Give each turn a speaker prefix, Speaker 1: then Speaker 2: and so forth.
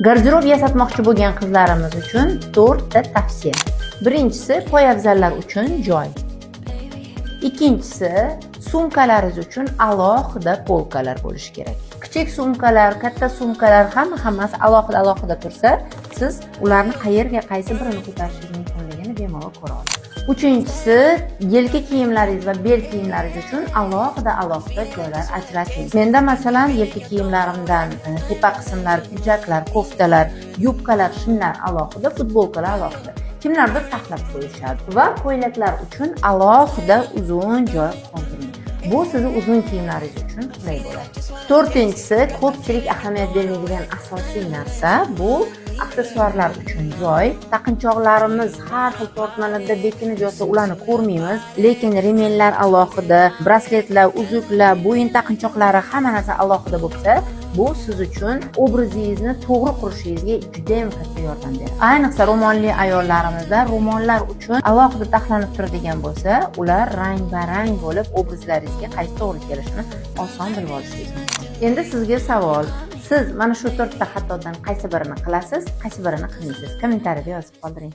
Speaker 1: Garderob yasatmoqchi bo'lgan qizlarimiz uchun 4 ta tavsiya. Birinchisi, poyabzallar uchun joy. Ikkinchisi, sumkalaringiz uchun alohida polkalar bo'lishi kerak. Kichik sumkalar, katta sumkalar hammasi alohida tursa, siz ularni qayerga qaysi birini ko'tarishingiz mumkinligini bemalol ko'ra olasiz. Uchinchisi, yelka kiyimlaringiz va bel kiyimlaringiz uchun alohida joylar ajrating. Menda masalan yelka kiyimlarimdan tepa qismlar, pijaklar, koftalar, yubkalar, shimlar alohida, futbolkalar alohida. Kimlardir taxlab qo'yishadi va ko'ylaklar uchun alohida uzun joy qoldiring. Bu sizni uzun kiyimlaringiz uchun qulay bo'ladi. To'rtinchisi, ko'pchilik ahamiyat bermaydigan asosiy narsa bu aksessuarlar uchun joy. Taqinchoqlarimiz har xil tortmalarda bekinib yotsa ularni ko'rmaymiz, lekin remenlar alohida, brasletlar, uzuklar, bo'yin taqinchoqlari hamma narsa alohida bo'lsa, bu siz uchun obrazingizni to'g'ri qurishingizga juda ham katta yordam beradi. Ayniqsa ro'molli ayollarimizda ro'mollar uchun alohida taxlanib turadigan bo'lsa, ular rang-barang bo'lib obrazlaringizga qaysi to'g'ri kelishini oson bilib olishingiz mumkin. Endi sizga savol: siz mana shu 4 ta xatodan qaysi birini qilasiz, qaysi birini qilmaysiz? Kommentariyada yozib qoldiring.